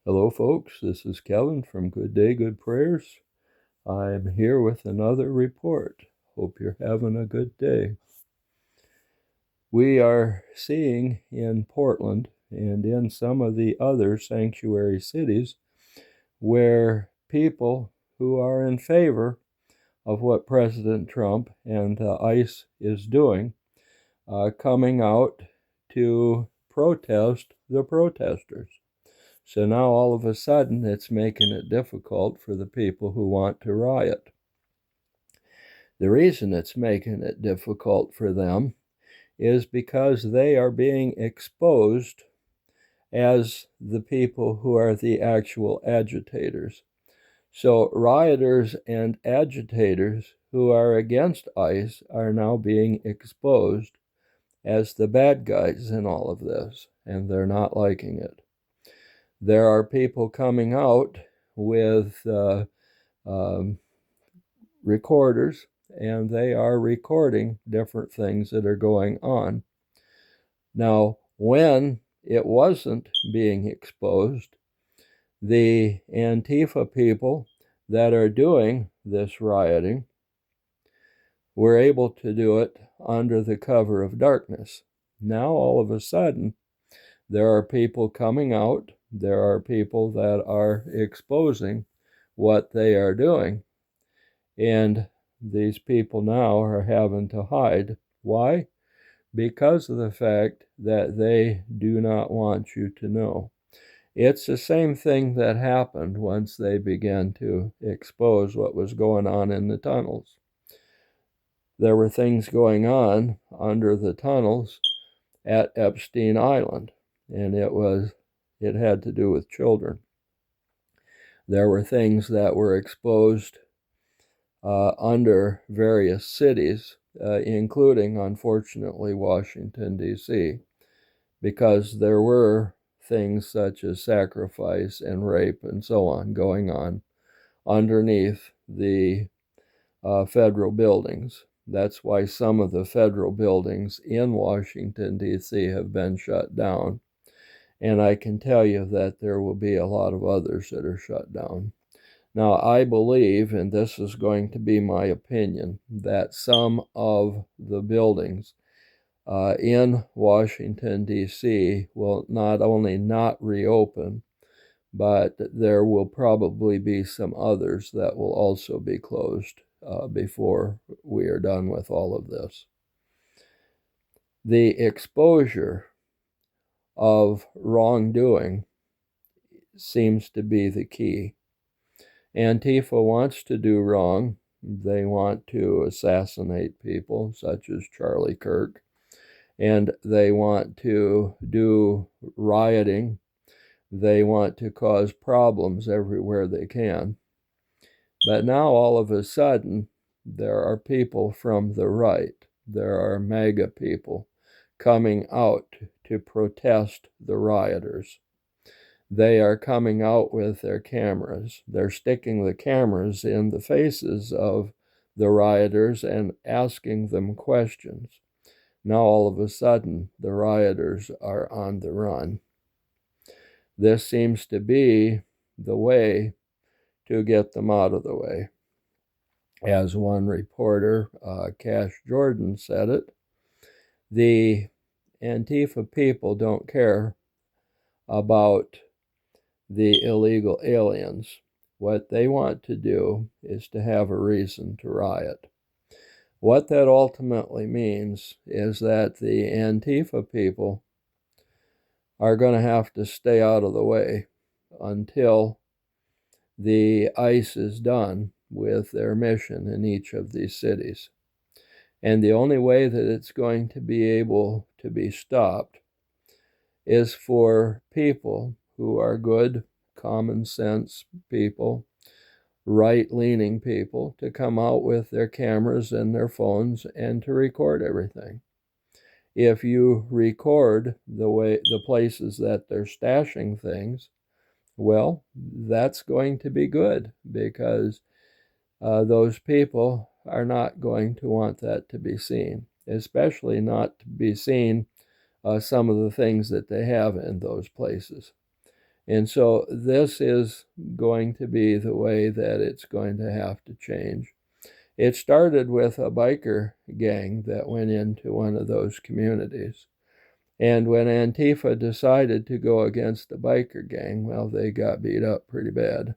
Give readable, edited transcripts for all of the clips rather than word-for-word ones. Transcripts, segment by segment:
Hello, folks. This is Kevin from Good Day, Good Prayers. I'm here with another report. Hope you're having a good day. We are seeing in Portland and in some of the other sanctuary cities where people who are in favor of what President Trump and ICE is doing coming out to protest the protesters. So now all of a sudden it's making it difficult for the people who want to riot. The reason it's making it difficult for them is because they are being exposed as the people who are the actual agitators. So rioters and agitators who are against ICE are now being exposed as the bad guys in all of this, and they're not liking it. There are people coming out with recorders, and they are recording different things that are going on. Now, when it wasn't being exposed, the Antifa people that are doing this rioting were able to do it under the cover of darkness. Now, all of a sudden, there are people coming out. There are people that are exposing what they are doing. And these people now are having to hide. Why? Because of the fact that they do not want you to know. It's the same thing that happened once they began to expose what was going on in the tunnels. There were things going on under the tunnels at Epstein Island, and it had to do with children. There were things that were exposed under various cities, including, unfortunately, Washington, D.C., because there were things such as sacrifice and rape and so on going on underneath the federal buildings. That's why some of the federal buildings in Washington, D.C. have been shut down. And I can tell you that there will be a lot of others that are shut down. Now, I believe, and this is going to be my opinion, that some of the buildings in Washington, D.C. will not only not reopen, but there will probably be some others that will also be closed before we are done with all of this. The exposure of wrongdoing seems to be the key. Antifa wants to do wrong. They want to assassinate people, such as Charlie Kirk, and they want to do rioting. They want to cause problems everywhere they can. But now, all of a sudden, there are people from the right, there are MAGA people coming out to protest the rioters. They are coming out with their cameras. They're sticking the cameras in the faces of the rioters and asking them questions. Now, all of a sudden, the rioters are on the run. This seems to be the way to get them out of the way. As one reporter, Cash Jordan, said it, the Antifa people don't care about the illegal aliens. What they want to do is to have a reason to riot. What that ultimately means is that the Antifa people are going to have to stay out of the way until the ICE is done with their mission in each of these cities. And the only way that it's going to be able to be stopped is for people who are good, common sense people, right-leaning people, to come out with their cameras and their phones and to record everything. If you record the places that they're stashing things, well, that's going to be good, because those people are not going to want that to be seen, especially not to be seen some of the things that they have in those places. And so this is going to be the way that it's going to have to change. It started with a biker gang that went into one of those communities. And when Antifa decided to go against the biker gang, well, they got beat up pretty bad.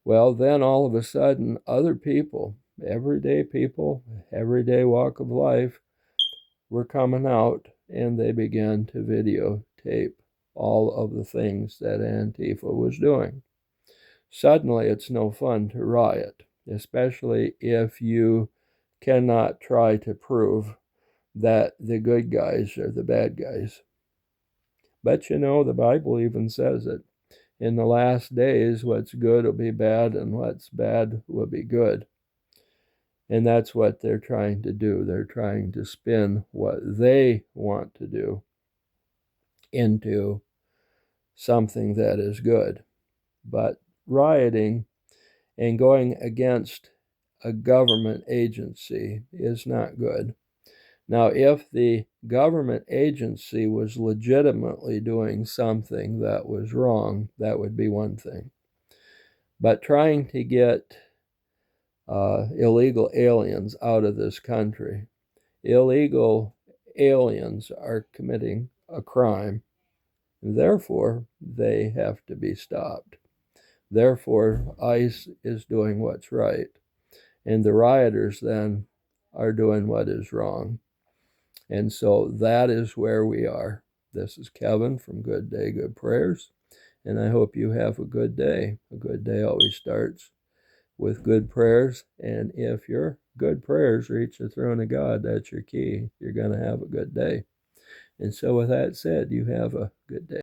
Well, then all of a sudden, other people, everyday walk of life, were coming out, and they began to videotape all of the things that Antifa was doing. Suddenly, it's no fun to riot, especially if you cannot try to prove that the good guys are the bad guys. But you know, the Bible even says it. In the last days, what's good will be bad, and what's bad will be good. And that's what they're trying to do. They're trying to spin what they want to do into something that is good. But rioting and going against a government agency is not good. Now, if the government agency was legitimately doing something that was wrong, that would be one thing. But trying to get illegal aliens out of this country, illegal aliens are committing a crime. Therefore, they have to be stopped. Therefore, ICE is doing what's right. And the rioters then are doing what is wrong. And so that is where we are. This is Kevin from Good Day, Good Prayers. And I hope you have a good day. A good day always starts with good prayers. And if your good prayers reach the throne of God, that's your key. You're going to have a good day. And so with that said, you have a good day.